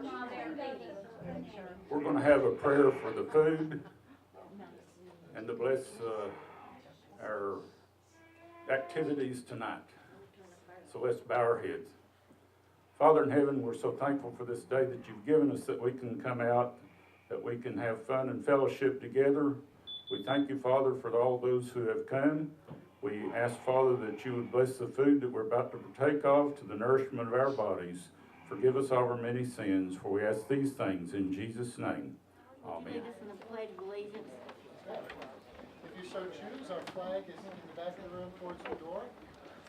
while they're eating. We're going to have a prayer for the food and to bless our activities tonight. So let's bow our heads. Father in heaven, we're so thankful for this day that you've given us, that we can come out, that we can have fun and fellowship together. We thank you, Father, for all those who have come. We ask, Father, that you would bless the food that we're about to partake of to the nourishment of our bodies. Forgive us our many sins, for we ask these things in Jesus' name. Amen. Lead us in the Pledge of Allegiance. If you so choose, our flag is in the back of the room towards the door.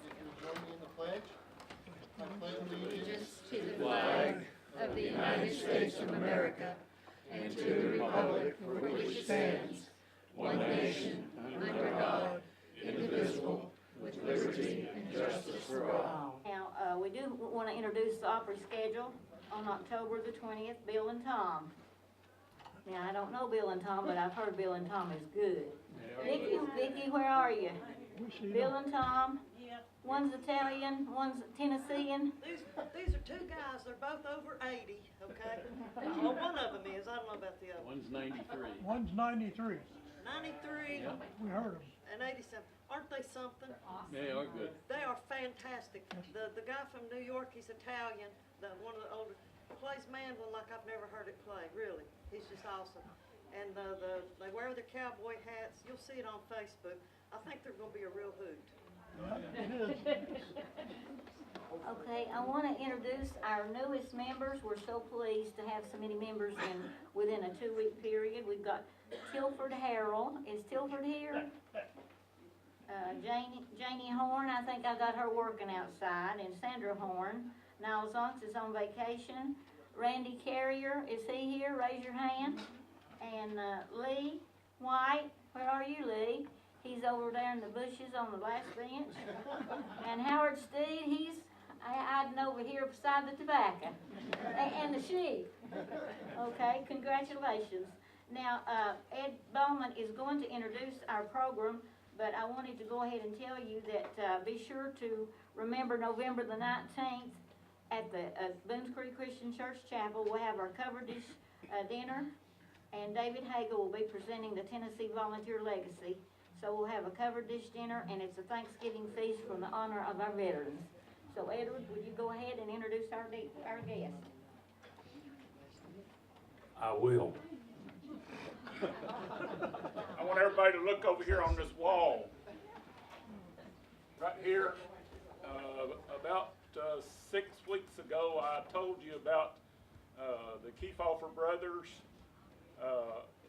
If you would join me in the pledge. I pledge allegiance to the flag of the United States of America and to the republic for which it stands, one nation, under God, indivisible, with liberty and justice for all. Now, we do want to introduce the opera schedule on October the 20th, Bill and Tom. Now, I don't know Bill and Tom, but I've heard Bill and Tom is good. Vicki, where are you? Bill and Tom? Yeah. One's Italian, one's Tennessean. These are two guys, they're both over 80, okay? Well, one of them is, I don't know about the other. One's 93. One's 93. 93 Yeah. We heard them. and 87. Aren't they something? They are good. They are fantastic. The guy from New York, he's Italian, one of the older, plays mandolin like I've never heard it play, really. He's just awesome. And they wear their cowboy hats. You'll see it on Facebook. I think they're going to be a real hoot. Yeah, it is. Okay, I want to introduce our newest members. We're so pleased to have so many members within a 2-week period. We've got Tilford Harrell. Is Tilford here? Janie Horn, I think I got her working outside, and Sandra Horn. Niles Zonks is on vacation. Randy Carrier, is he here? Raise your hand. And Lee White, where are you, Lee? He's over there in the bushes on the last bench. And Howard Steed, he's hiding over here beside the tobacco and the sheep. Okay, congratulations. Now, Ed Bowman is going to introduce our program, but I wanted to go ahead and tell you that be sure to remember November the 19th at the Boones Creek Christian Church Chapel. We'll have our cover dish dinner, and David Hagel will be presenting the Tennessee Volunteer Legacy. So we'll have a covered dish dinner, and it's a Thanksgiving feast from the honor of our veterans. So Edward, would you go ahead and introduce our guest? I will. I want everybody to look over here on this wall. Right here, about 6 weeks ago, I told you about the Keefauver brothers.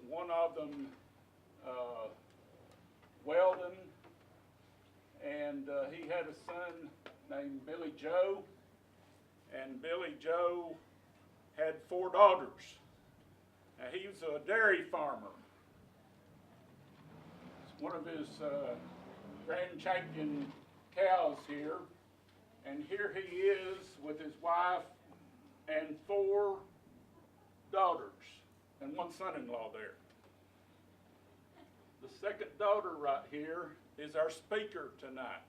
One of them, Weldon, and he had a son named Billy Joe, and Billy Joe had 4 daughters. Now, he was a dairy farmer. One of his grand champion cows here, and here he is with his wife and 4 daughters and 1 son-in-law there. The second daughter right here is our speaker tonight,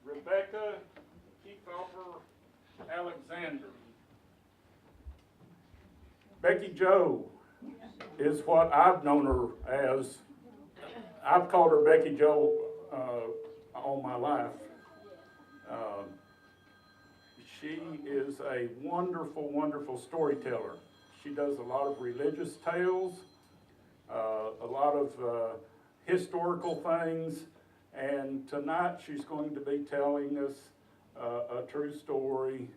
Rebecca Keefauver Alexender. Becky Joe is what I've known her as. I've called her Becky Joe all my life. She is a wonderful, wonderful storyteller. She does a lot of religious tales, a lot of historical things, and tonight she's going to be telling us a true story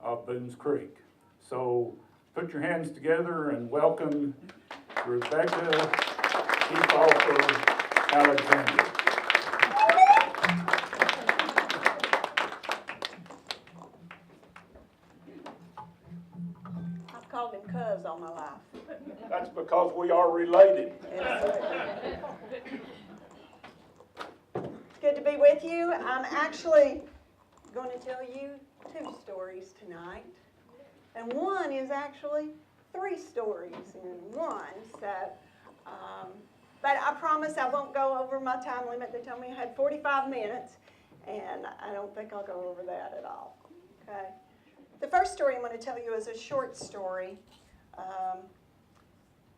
of Boones Creek. So put your hands together and welcome Rebecca Keefauver Alexender. I've called him Cuz all my life. That's because we are related. It's good to be with you. I'm actually going to tell you 2 stories tonight. And one is actually 3 stories in one. So, but I promise I won't go over my time limit. They told me I had 45 minutes, and I don't think I'll go over that at all. Okay. The first story I'm going to tell you is a short story,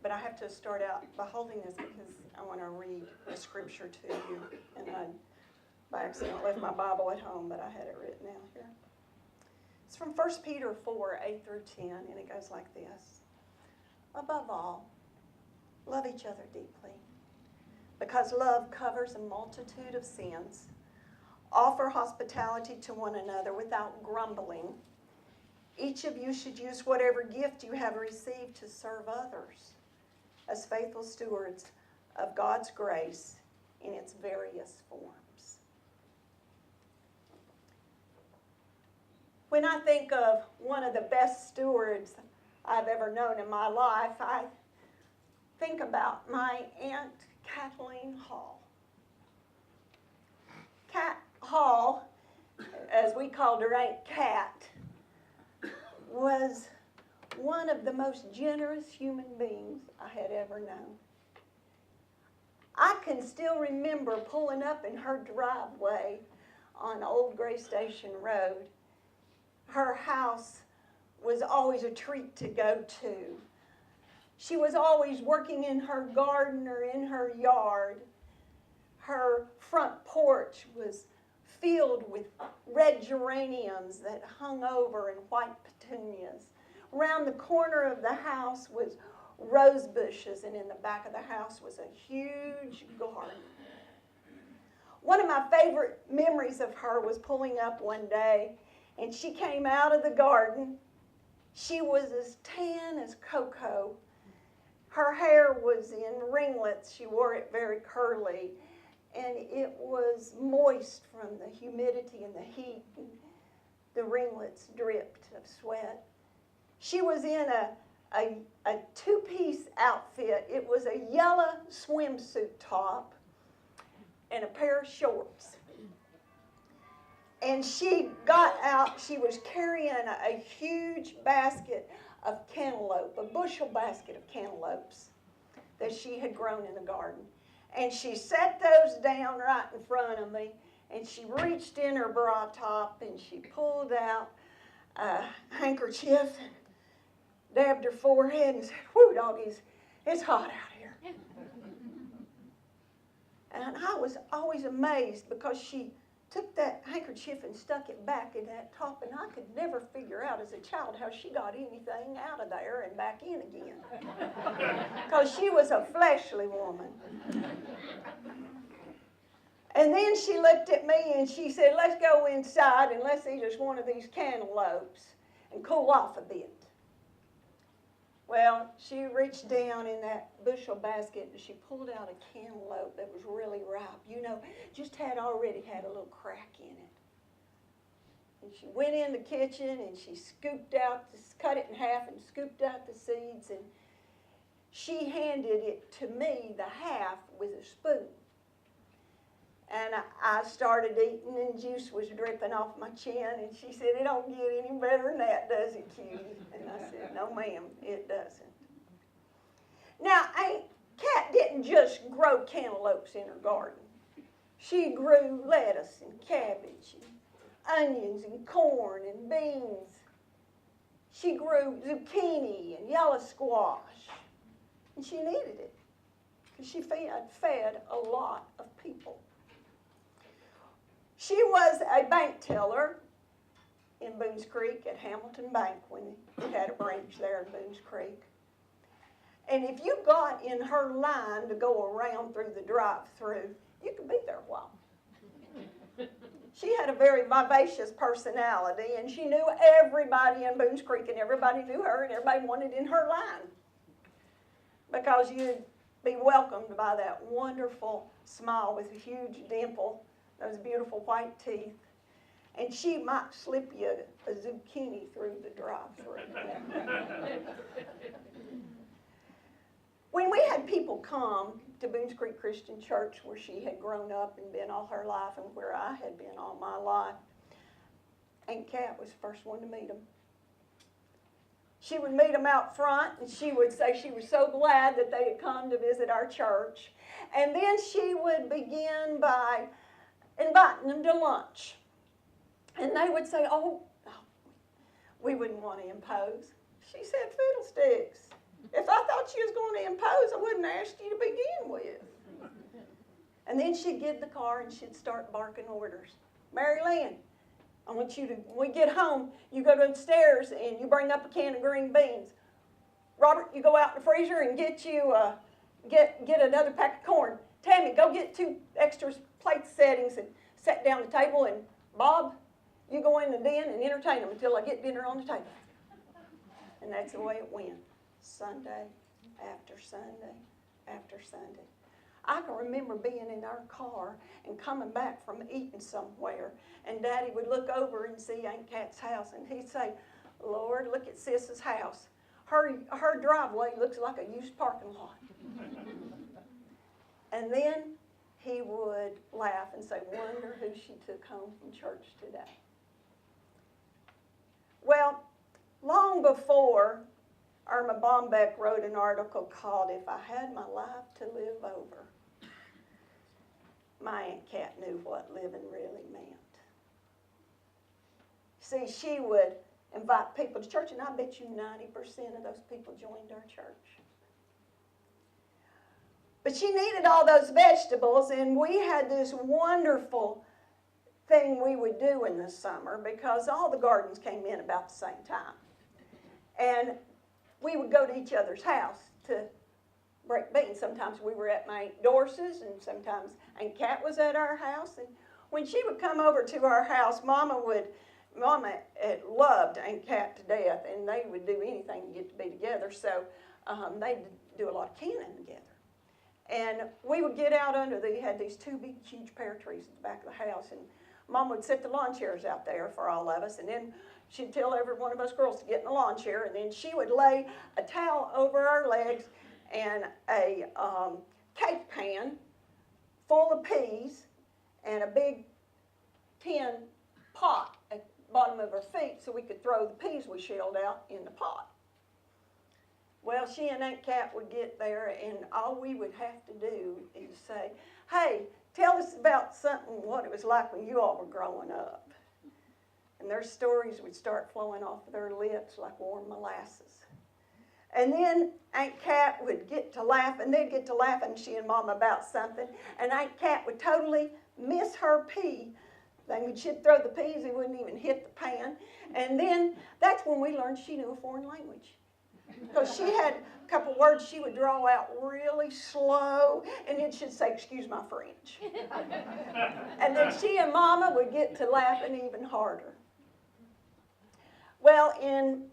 but I have to start out by holding this because I want to read a scripture to you. And I, by accident, left my Bible at home, but I had it written out here. It's from 1 Peter 4, 8 through 10, and it goes like this. Above all, love each other deeply, because love covers a multitude of sins. Offer hospitality to one another without grumbling. Each of you should use whatever gift you have received to serve others as faithful stewards of God's grace in its various forms. When I think of one of the best stewards I've ever known in my life, I think about my Aunt Kathleen Hall. Cat Hall, as we called her Aunt Cat, was one of the most generous human beings I had ever known. I can still remember pulling up in her driveway on Old Gray Station Road. Her house was always a treat to go to. She was always working in her garden or in her yard. Her front porch was filled with red geraniums that hung over and white petunias. Around the corner of the house was rose bushes, and in the back of the house was a huge garden. One of my favorite memories of her was pulling up one day, and she came out of the garden. She was as tan as cocoa. Her hair was in ringlets. She wore it very curly, and it was moist from the humidity and the heat. And the ringlets dripped of sweat. She was in a two-piece outfit. It was a yellow swimsuit top and a pair of shorts. And she got out, she was carrying a huge basket of cantaloupe, a bushel basket of cantaloupes that she had grown in the garden. And she set those down right in front of me, and she reached in her bra top and she pulled out a handkerchief and dabbed her forehead and said, "Whoo, doggies, it's hot out here." And I was always amazed because she took that handkerchief and stuck it back in that top, and I could never figure out as a child how she got anything out of there and back in again. Because she was a fleshly woman. And then she looked at me and she said, "Let's go inside and let's eat us one of these cantaloupes and cool off a bit." Well, she reached down in that bushel basket and she pulled out a cantaloupe that was really ripe. You know, just already had a little crack in it. And she went in the kitchen and she scooped out, cut it in half and scooped out the seeds, and she handed it to me, the half, with a spoon. And I started eating and juice was dripping off my chin, and she said, "It don't get any better than that, does it, cutie?" And I said, "No, ma'am, it doesn't." Now, Aunt Cat didn't just grow cantaloupes in her garden. She grew lettuce and cabbage and onions and corn and beans. She grew zucchini and yellow squash. And she needed it because she fed a lot of people. She was a bank teller in Boones Creek at Hamilton Bank when we had a branch there in Boones Creek. And if you got in her line to go around through the drive-thru, you could be there a while. She had a very vivacious personality, and she knew everybody in Boones Creek, and everybody knew her, and everybody wanted in her line because you'd be welcomed by that wonderful smile with a huge dimple, those beautiful white teeth, and she might slip you a zucchini through the drive-thru. When we had people come to Boones Creek Christian Church, where she had grown up and been all her life and where I had been all my life, Aunt Cat was the first one to meet them. She would meet them out front, and she would say she was so glad that they had come to visit our church. And then she would begin by inviting them to lunch. And they would say, "Oh, we didn't want to impose. She said, fiddlesticks. If I thought you was going to impose, I wouldn't have asked you to begin with. And then she'd get in the car and she'd start barking orders. Mary Lynn, I want you to, when we get home, you go downstairs and you bring up a can of green beans. Robert, you go out in the freezer and get you, get another pack of corn. Tammy, go get 2 extra plate settings and set down the table. And Bob, you go in the den and entertain them until I get dinner on the table. And that's the way it went. Sunday after Sunday after Sunday. I can remember being in our car and coming back from eating somewhere, and Daddy would look over and see Aunt Kat's house, and he'd say, Lord, look at Sis's house. Her driveway looks like a used parking lot. And then he would laugh and say, wonder who she took home from church today. Well, long before, Irma Bombeck wrote an article called If I Had My Life to Live Over. My Aunt Kat knew what living really meant. See, she would invite people to church, and I bet you 90% of those people joined our church. But she needed all those vegetables, and we had this wonderful thing we would do in the summer because all the gardens came in about the same time. And we would go to each other's house to break beans. Sometimes we were at my Aunt Dorsey's, and sometimes Aunt Kat was at our house. And when she would come over to our house, Mama loved Aunt Kat to death, and they would do anything to get to be together. So they'd do a lot of canning together. And we would get out under had these 2 big, huge pear trees at the back of the house, and Mom would set the lawn chairs out there for all of us, and then she'd tell every one of us girls to get in the lawn chair, and then she would lay a towel over our legs and a cake pan full of peas and a big tin pot at the bottom of her feet so we could throw the peas we shelled out in the pot. Well, she and Aunt Kat would get there, and all we would have to do is say, hey, tell us about something, what it was like when you all were growing up. And their stories would start flowing off of their lips like warm molasses. And then Aunt Kat would get to laugh, and they'd get to laughing, she and Mom, about something, and Aunt Kat would totally miss her pea thing. She'd throw the peas, it wouldn't even hit the pan. And then that's when we learned she knew a foreign language. Because she had a couple words she would draw out really slow, and then she'd say, excuse my French. And then she and Mama would get to laughing even harder. Well, in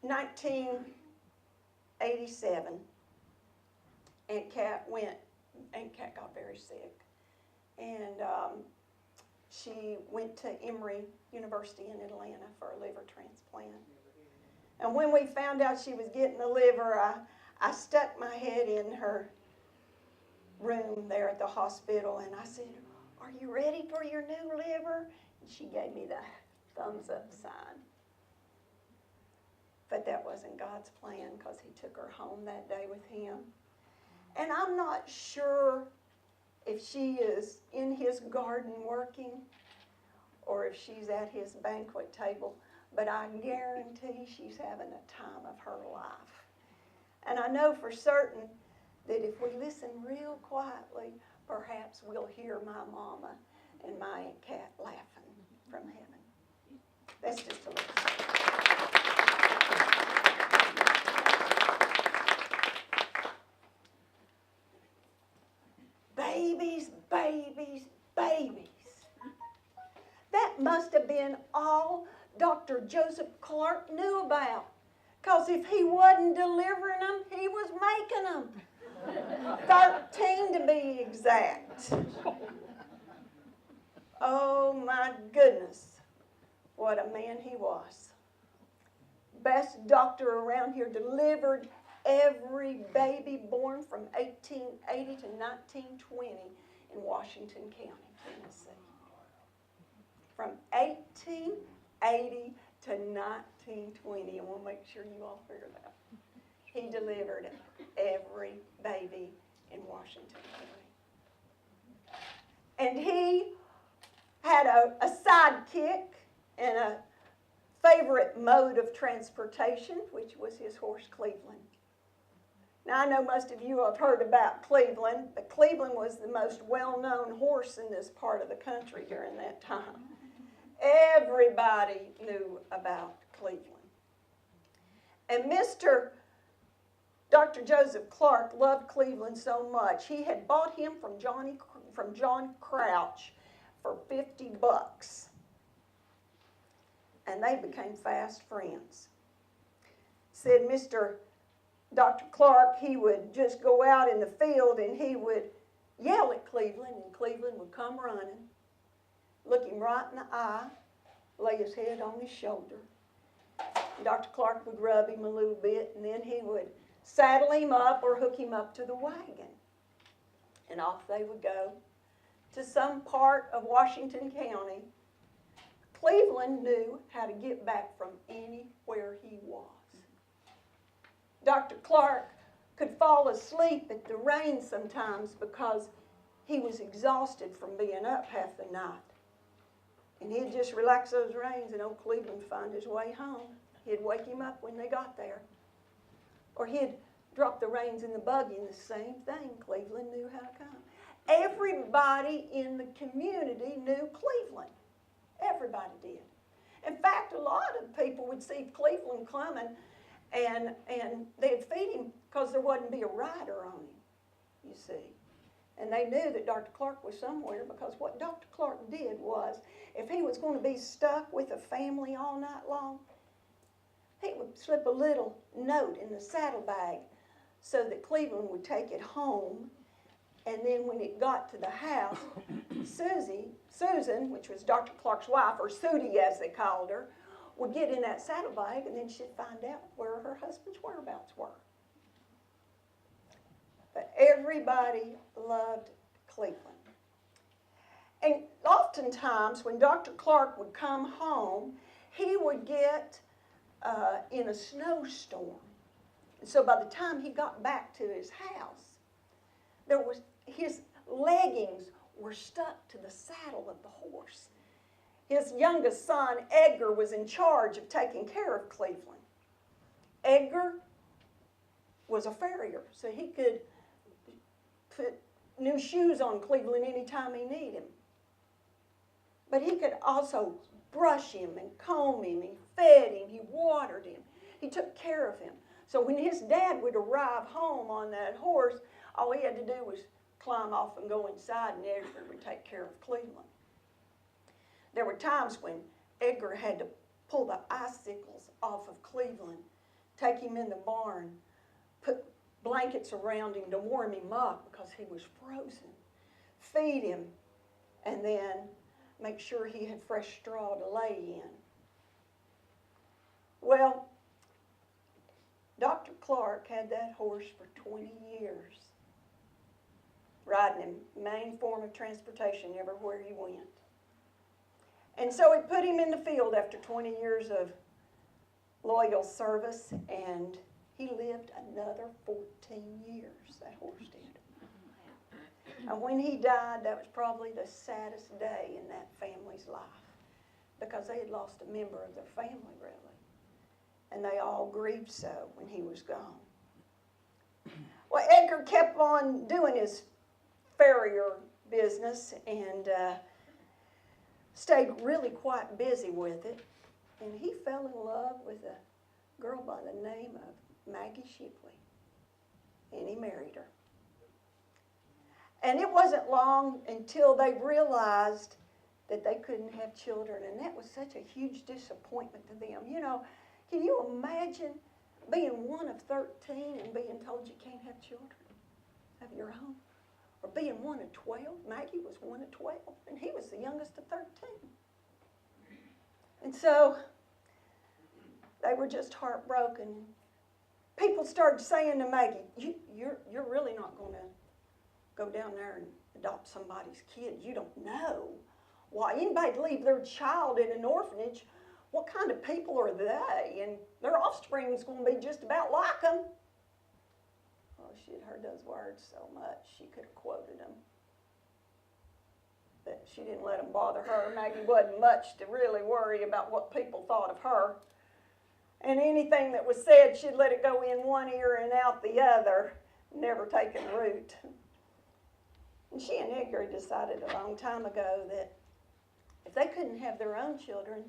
1987, Aunt Kat got very sick. And she went to Emory University in Atlanta for a liver transplant. And when we found out she was getting the liver, I stuck my head in her room there at the hospital, and I said, are you ready for your new liver? And she gave me the thumbs up sign. But that wasn't God's plan, because he took her home that day with him. And I'm not sure if she is in his garden working or if she's at his banquet table, but I guarantee she's having a time of her life. And I know for certain that if we listen real quietly, perhaps we'll hear my mama and my Aunt Kat laughing from heaven. That's just a little story. Babies, babies, babies. That must have been all Dr. Joseph Clark knew about. Because if he wasn't delivering them, he was making them. 13 to be exact. Oh my goodness, what a man he was. Best doctor around here, delivered every baby born from 1880 to 1920 in Washington County, Tennessee. From 1880 to 1920, and we'll make sure you all figure that. He delivered every baby in Washington County. And he had a sidekick and a favorite mode of transportation, which was his horse Cleveland. Now, I know most of you have heard about Cleveland, but Cleveland was the most well-known horse in this part of the country during that time. Everybody knew about Cleveland. And Dr. Joseph Clark loved Cleveland so much, he had bought him from John Crouch for $50. And they became fast friends. Said Dr. Clark, he would just go out in the field and he would yell at Cleveland, and Cleveland would come running, look him right in the eye, lay his head on his shoulder. Dr. Clark would rub him a little bit, and then he would saddle him up or hook him up to the wagon. And off they would go to some part of Washington County. Cleveland knew how to get back from anywhere he was. Dr. Clark could fall asleep at the reins sometimes because he was exhausted from being up half the night. And he'd just relax those reins and old Cleveland would find his way home. He'd wake him up when they got there. Or he'd drop the reins in the buggy and the same thing. Cleveland knew how to come. Everybody in the community knew Cleveland. Everybody did. In fact, a lot of people would see Cleveland coming and they'd feed him because there wouldn't be a rider on him, you see. And they knew that Dr. Clark was somewhere because what Dr. Clark did was, if he was going to be stuck with a family all night long, he would slip a little note in the saddlebag so that Cleveland would take it home. And then when it got to the house, Susan, which was Dr. Clark's wife, or Sooty as they called her, would get in that saddlebag and then she'd find out where her husband's whereabouts were. But everybody loved Cleveland. And oftentimes when Dr. Clark would come home, he would get in a snowstorm. And so by the time he got back to his house, his leggings were stuck to the saddle of the horse. His youngest son, Edgar, was in charge of taking care of Cleveland. Edgar was a farrier, so he could put new shoes on Cleveland anytime he needed him. But he could also brush him and comb him, he fed him, he watered him, he took care of him. So when his dad would arrive home on that horse, all he had to do was climb off and go inside, and Edgar would take care of Cleveland. There were times when Edgar had to pull the icicles off of Cleveland, take him in the barn, put blankets around him to warm him up because he was frozen, feed him, and then make sure he had fresh straw to lay in. Well, Dr. Clark had that horse for 20 years, riding him, main form of transportation everywhere he went. And so he put him in the field after 20 years of loyal service, and he lived another 14 years, that horse did. And when he died, that was probably the saddest day in that family's life, because they had lost a member of their family, really. And they all grieved so when he was gone. Well, Edgar kept on doing his farrier business and stayed really quite busy with it. And he fell in love with a girl by the name of Maggie Shipley. And he married her. And it wasn't long until they realized that they couldn't have children. And that was such a huge disappointment to them. You know, can you imagine being one of 13 and being told you can't have children of your own? Or being one of 12. Maggie was one of 12, and he was the youngest of 13. And so they were just heartbroken. People started saying to Maggie, you're really not going to go down there and adopt somebody's kid. You don't know. Why, anybody'd leave their child in an orphanage. What kind of people are they? And their offspring's going to be just about like them. Well, she had heard those words so much, she could have quoted them. But she didn't let them bother her. Maggie wasn't much to really worry about what people thought of her. And anything that was said, she'd let it go in one ear and out the other, never taking root. And she and Edgar decided a long time ago that if they couldn't have their own children,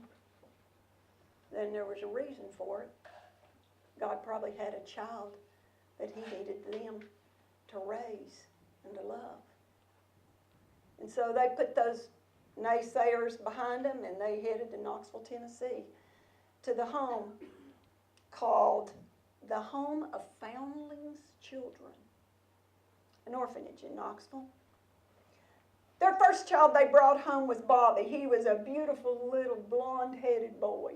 then there was a reason for it. God probably had a child that he needed them to raise and to love. And so they put those naysayers behind them, and they headed to Knoxville, Tennessee, to the home called the Home of Foundlings Children, an orphanage in Knoxville. Their first child they brought home was Bobby. He was a beautiful little blonde-headed boy.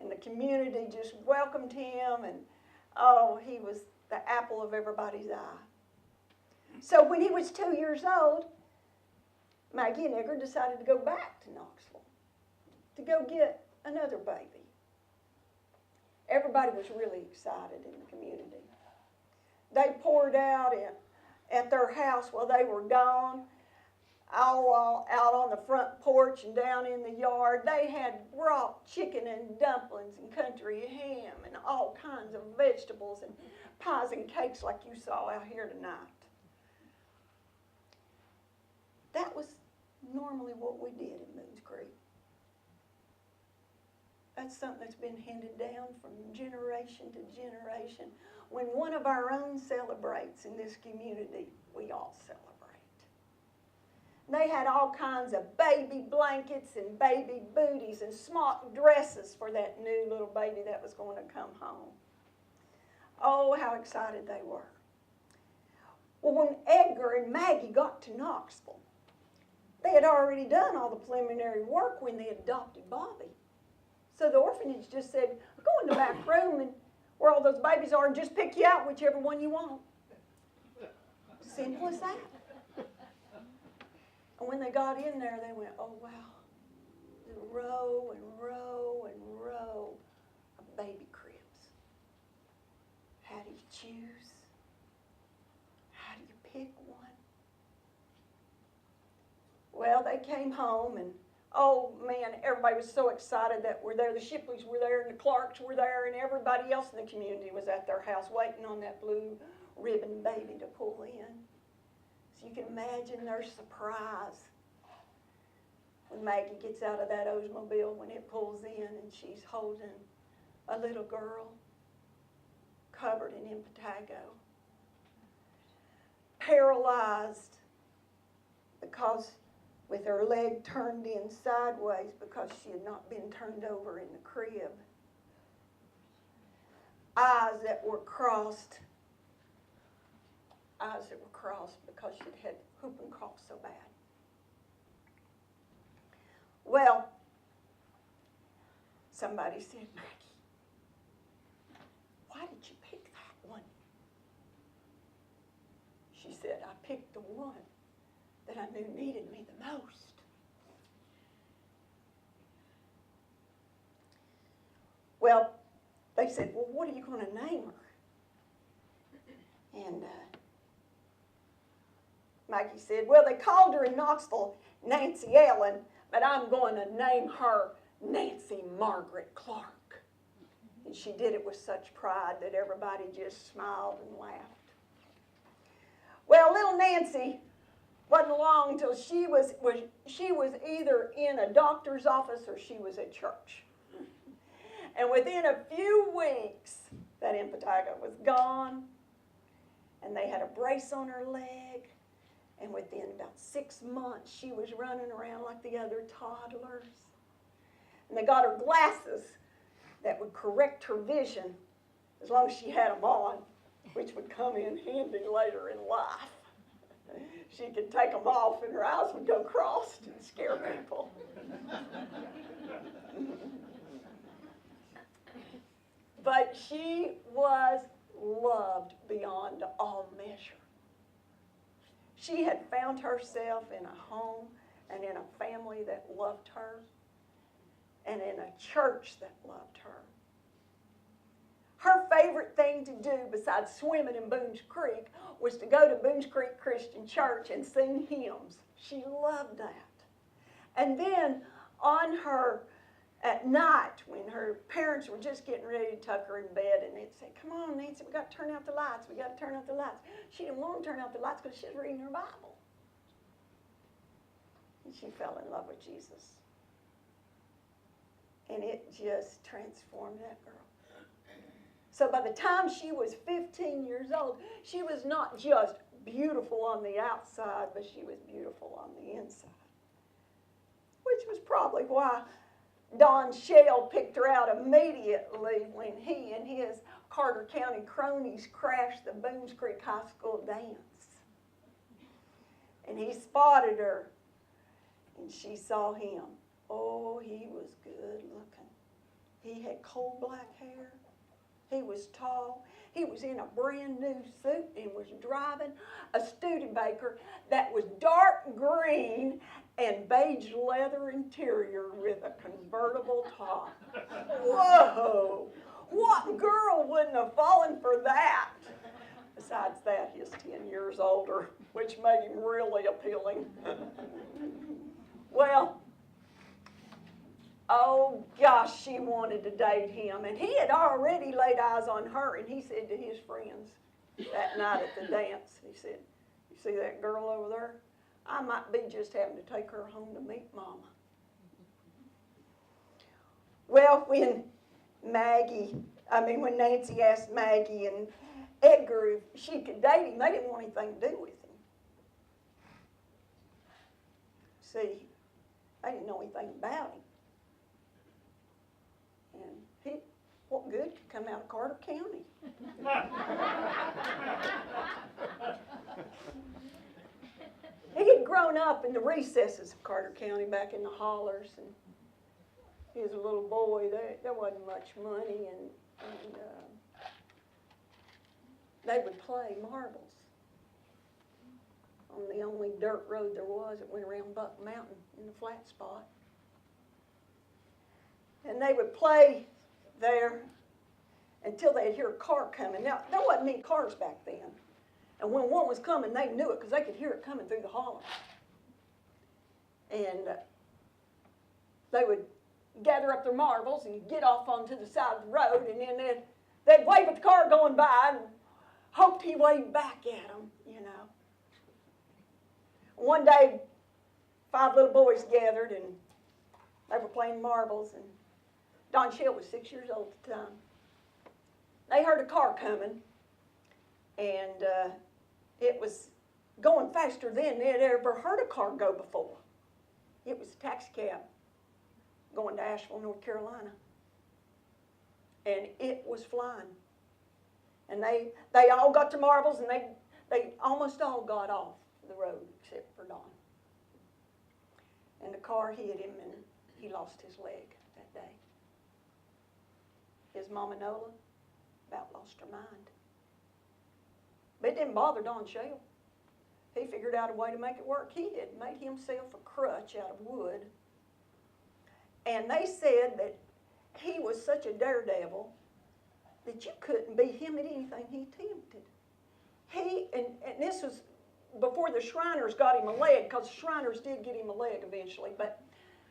And the community just welcomed him, and oh, he was the apple of everybody's eye. So when he was 2 years old, Maggie and Edgar decided to go back to Knoxville to go get another baby. Everybody was really excited in the community. They poured out at their house while they were gone, all out on the front porch and down in the yard. They had raw chicken and dumplings and country ham and all kinds of vegetables and pies and cakes like you saw out here tonight. That was normally what we did in Boones Creek. That's something that's been handed down from generation to generation. When one of our own celebrates in this community, we all celebrate. They had all kinds of baby blankets and baby booties and smock dresses for that new little baby that was going to come home. Oh, how excited they were. Well, when Edgar and Maggie got to Knoxville, they had already done all the preliminary work when they adopted Bobby. So the orphanage just said, go in the back room and where all those babies are and just pick you out whichever one you want. Simple as that. And when they got in there, they went, oh, wow. There's a row and row and row of baby cribs. How do you choose? How do you pick one? Well, they came home and, oh, man, everybody was so excited that we're there. The Shipleys were there and the Clarks were there and everybody else in the community was at their house waiting on that blue ribbon baby to pull in. So you can imagine their surprise when Maggie gets out of that Oldsmobile when it pulls in and she's holding a little girl covered in impetigo, paralyzed because with her leg turned in sideways because she had not been turned over in the crib. Eyes that were crossed because she'd had whooping cough so bad. Well, somebody said, Maggie, why did you pick that one? She said, I picked the one that I knew needed me the most. Well, they said, well, what are you going to name her? And Maggie said, well, they called her in Knoxville Nancy Ellen, but I'm going to name her Nancy Margaret Clark. And she did it with such pride that everybody just smiled and laughed. Well, little Nancy wasn't long until she was either in a doctor's office or she was at church. And within a few weeks, that impetigo was gone, and they had a brace on her leg, and within about 6 months, she was running around like the other toddlers. And they got her glasses that would correct her vision as long as she had them on, which would come in handy later in life. She could take them off and her eyes would go crossed and scare people. But she was loved beyond all measure. She had found herself in a home and in a family that loved her and in a church that loved her. Her favorite thing to do besides swimming in Boones Creek was to go to Boones Creek Christian Church and sing hymns She loved that. And then on her, at night, when her parents were just getting ready to tuck her in bed, and they'd say, come on, Nancy, we got to turn out the lights, we got to turn out the lights. She didn't want to turn out the lights because she was reading her Bible. And she fell in love with Jesus. And it just transformed that girl. So by the time she was 15 years old, she was not just beautiful on the outside, but she was beautiful on the inside. Which was probably why Don Shell picked her out immediately when he and his Carter County cronies crashed the Boones Creek High School dance. And he spotted her, and she saw him. Oh, he was good looking. He had coal black hair. He was tall. He was in a brand new suit and was driving a Studebaker that was dark green and beige leather interior with a convertible top. Whoa! What girl wouldn't have fallen for that? Besides that, he's 10 years older, which made him really appealing. Well, oh gosh, she wanted to date him. And he had already laid eyes on her, and he said to his friends that night at the dance, he said, you see that girl over there? I might be just having to take her home to meet Mama. Well, when Nancy asked Maggie and Edgar if she could date him, they didn't want anything to do with him. See, they didn't know anything about him. And what good could come out of Carter County? He had grown up in the recesses of Carter County, back in the hollers, and he was a little boy. There wasn't much money, and they would play marbles on the only dirt road there was that went around Buck Mountain in the flat spot. And they would play there until they'd hear a car coming. Now, there wasn't many cars back then. And when one was coming, they knew it because they could hear it coming through the holler. And they would gather up their marbles and get off onto the side of the road, and then they'd wave at the car going by and hoped he waved back at them, you know. One day, 5 little boys gathered, and they were playing marbles, and Don Shell was 6 years old at the time. They heard a car coming, and it was going faster than they'd ever heard a car go before. It was a taxi cab going to Asheville, North Carolina. And it was flying. And they all got their marbles, and they almost all got off the road except for Don. And the car hit him, and he lost his leg that day. His mama Nola about lost her mind. But it didn't bother Don Shell. He figured out a way to make it work. He had made himself a crutch out of wood. And they said that he was such a daredevil that you couldn't beat him at anything he attempted. And this was before the Shriners got him a leg, because the Shriners did get him a leg eventually. But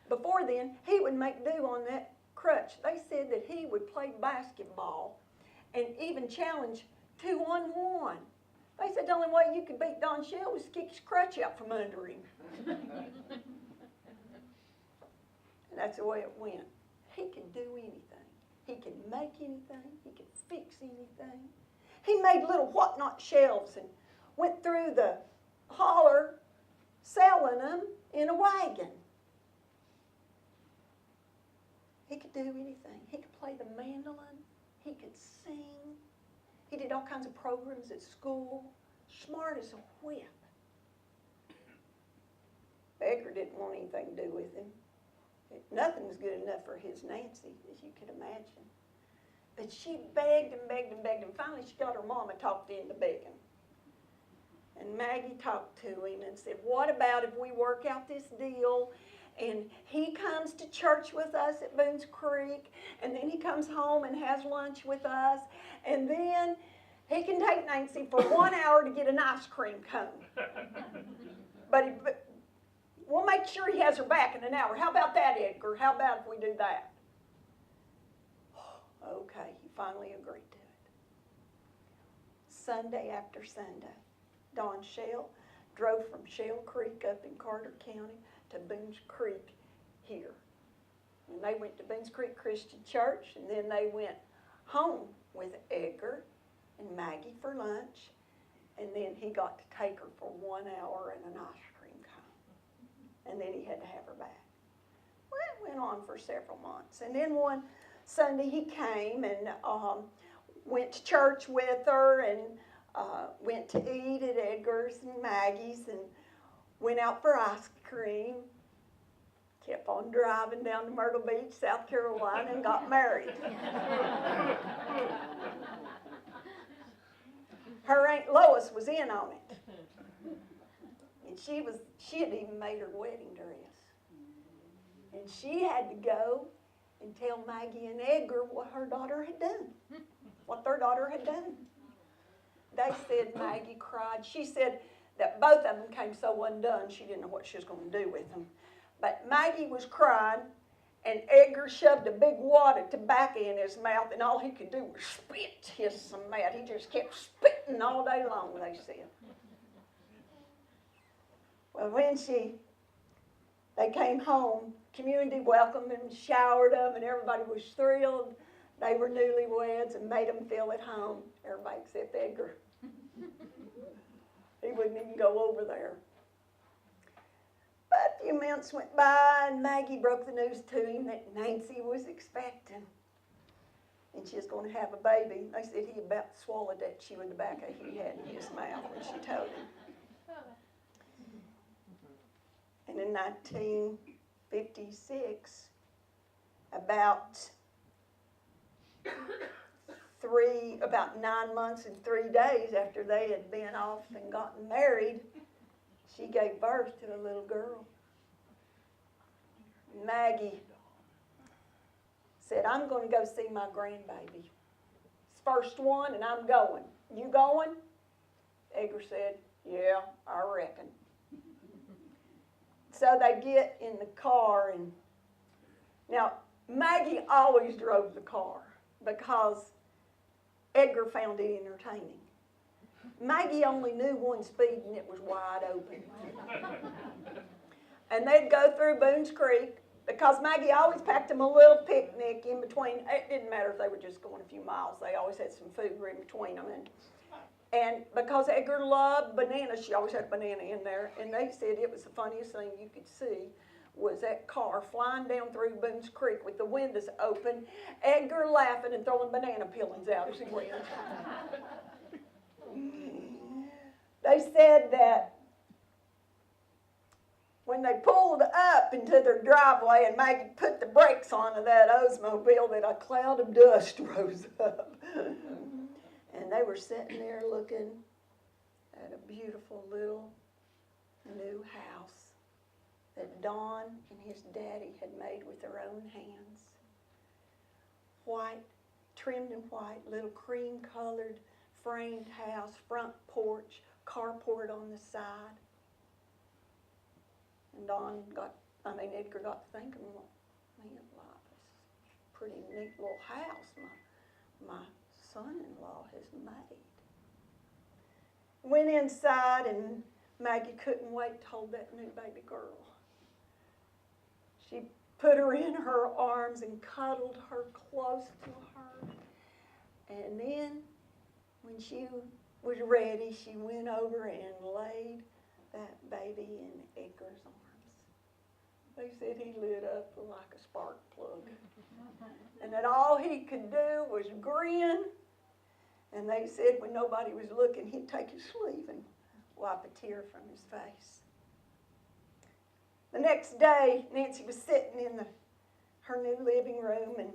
before then, he would make do on that crutch. They said that he would play basketball and even challenge 2-on-1. They said the only way you could beat Don Shell was to kick his crutch out from under him. And that's the way it went. He could do anything. He could make anything. He could fix anything. He made little whatnot shelves and went through the holler selling them in a wagon. He could do anything. He could play the mandolin. He could sing. He did all kinds of programs at school. Smart as a whip. Edgar didn't want anything to do with him. Nothing was good enough for his Nancy, as you could imagine. But she begged and begged and begged, and finally she got her mama talked into begging. And Maggie talked to him and said, what about if we work out this deal, and he comes to church with us at Boones Creek, and then he comes home and has lunch with us, and then he can take Nancy for 1 hour to get an ice cream cone. But we'll make sure he has her back in an hour. How about that, Edgar? How about if we do that? Okay, he finally agreed to it. Sunday after Sunday, Don Shell drove from Shell Creek up in Carter County to Boones Creek here. And they went to Boones Creek Christian Church, and then they went home with Edgar and Maggie for lunch, and then he got to take her for 1 hour and an ice cream cone. And then he had to have her back. Well, it went on for several months. And then one Sunday he came and went to church with her and went to eat at Edgar's and Maggie's and went out for ice cream. Kept on driving down to Myrtle Beach, South Carolina, and got married. Her Aunt Lois was in on it. And she had even made her wedding dress. And she had to go and tell Maggie and Edgar what her daughter had done, what their daughter had done. They said Maggie cried. She said that both of them came so undone, she didn't know what she was going to do with them. But Maggie was crying, and Edgar shoved a big wad of tobacco in his mouth, and all he could do was spit, hiss some mad. He just kept spitting all day long, they said. Well, when they came home, community welcomed them, showered them, and everybody was thrilled. They were newlyweds and made them feel at home, everybody except Edgar. He wouldn't even go over there. But a few months went by, and Maggie broke the news to him that Nancy was expecting. And she was going to have a baby. They said he about swallowed that chewing tobacco he had in his mouth when she told him. And in 1956, about 9 months and 3 days after they had been off and gotten married, she gave birth to a little girl. Maggie said, I'm going to go see my grandbaby. It's first one, and I'm going. You going? Edgar said, yeah, I reckon. So they get in the car, and now Maggie always drove the car because Edgar found it entertaining. Maggie only knew one speed, and it was wide open. And they'd go through Boones Creek because Maggie always packed them a little picnic in between. It didn't matter if they were just going a few miles. They always had some food in between them. And because Edgar loved bananas, she always had a banana in there. And they said it was the funniest thing you could see was that car flying down through Boones Creek with the windows open, Edgar laughing and throwing banana peelings out as he went. They said that when they pulled up into their driveway and Maggie put the brakes on of that Oldsmobile, that a cloud of dust rose up. And they were sitting there looking at a beautiful little new house that Don and his daddy had made with their own hands. White, trimmed in white, little cream-colored framed house, front porch, carport on the side. And Edgar got to thinking, well, man, wow, this is a pretty neat little house my son-in-law has made. Went inside, and Maggie couldn't wait to hold that new baby girl. She put her in her arms and cuddled her close to her. And then, when she was ready, she went over and laid that baby in Edgar's arms. They said he lit up like a spark plug. And that all he could do was grin. And they said when nobody was looking, he'd take his sleeve and wipe a tear from his face. The next day, Nancy was sitting in her new living room, and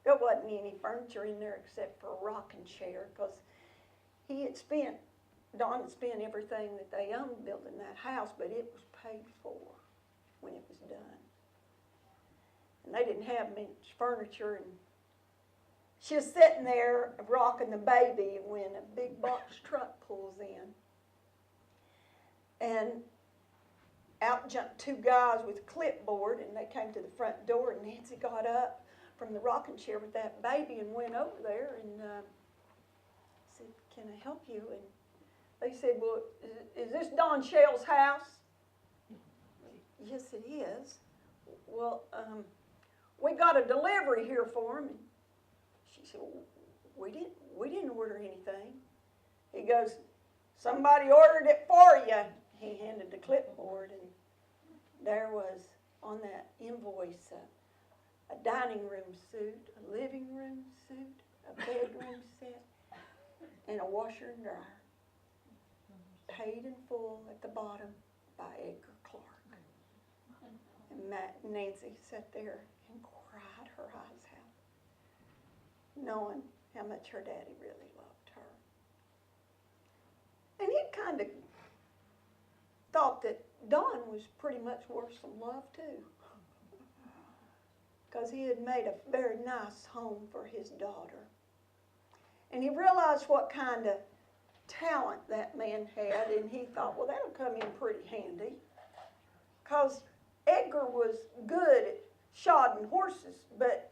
there wasn't any furniture in there except for a rocking chair, because Don had spent everything that they owned building that house, but it was paid for when it was done. And they didn't have much furniture, and she was sitting there rocking the baby when a big box truck pulls in. And out jumped two guys with a clipboard, and they came to the front door, and Nancy got up from the rocking chair with that baby and went over there and said, "Can I help you?" And they said, "Well, is this Don Shell's house?" "Yes, it is." "Well, we got a delivery here for him." And she said, "Well, we didn't order anything." He goes, "Somebody ordered it for you." He handed the clipboard, and there was on that invoice a dining room suit, a living room suit, a bedroom set, and a washer and dryer. Paid in full at the bottom by Edgar Clark. And Nancy sat there and cried her eyes out, knowing how much her daddy really loved her. And he kind of thought that Don was pretty much worth some love too, because he had made a very nice home for his daughter. And he realized what kind of talent that man had, and he thought, well, that'll come in pretty handy, because Edgar was good at shodding horses, but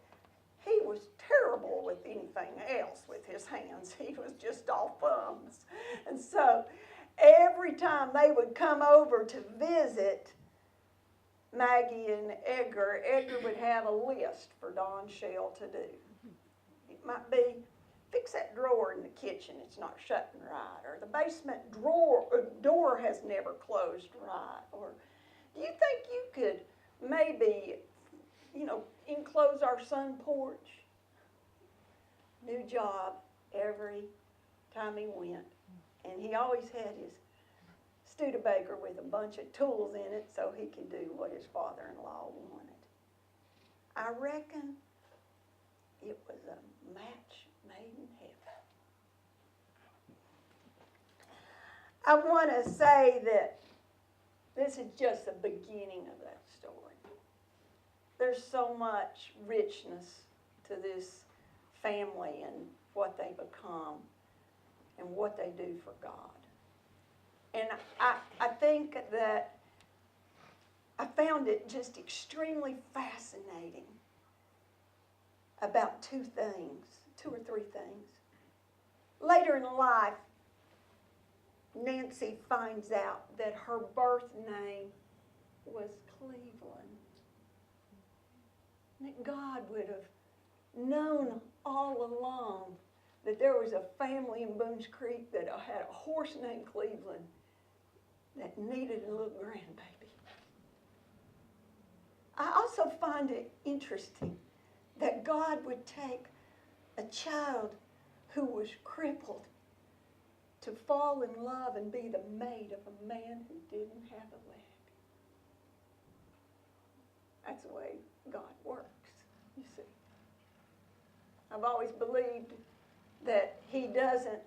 he was terrible with anything else with his hands. He was just all thumbs. And so every time they would come over to visit Maggie and Edgar would have a list for Don Shell to do. It might be, fix that drawer in the kitchen, it's not shutting right, or the basement door has never closed right, or do you think you could maybe, enclose our sun porch? New job every time he went. And he always had his Studebaker with a bunch of tools in it so he could do what his father-in-law wanted. I reckon it was a match made in heaven. I want to say that this is just the beginning of that story. There's so much richness to this family and what they become and what they do for God. And I think that I found it just extremely fascinating about two or three things. Later in life, Nancy finds out that her birth name was Cleveland. That God would have known all along that there was a family in Boones Creek that had a horse named Cleveland that needed a little grandbaby. I also find it interesting that God would take a child who was crippled to fall in love and be the mate of a man who didn't have a leg. That's the way God works, you see. I've always believed that He doesn't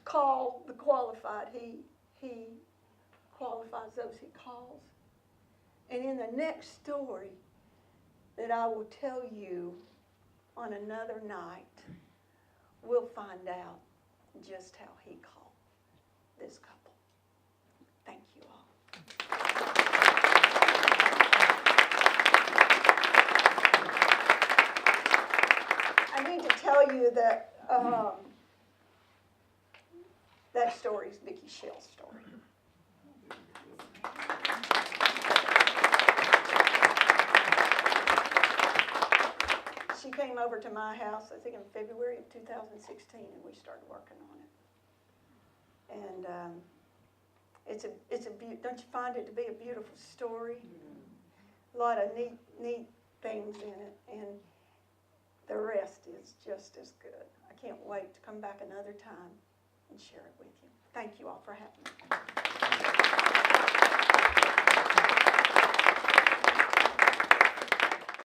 call the qualified. He qualifies those He calls. And in the next story that I will tell you on another night, we'll find out just how He called this couple. Thank you all. I need to tell you that that story is Vicki Shell's story. She came over to my house, I think in February of 2016, and we started working on it. And don't you find it to be a beautiful story? A lot of neat things in it, and the rest is just as good. I can't wait to come back another time and share it with you. Thank you all for having me.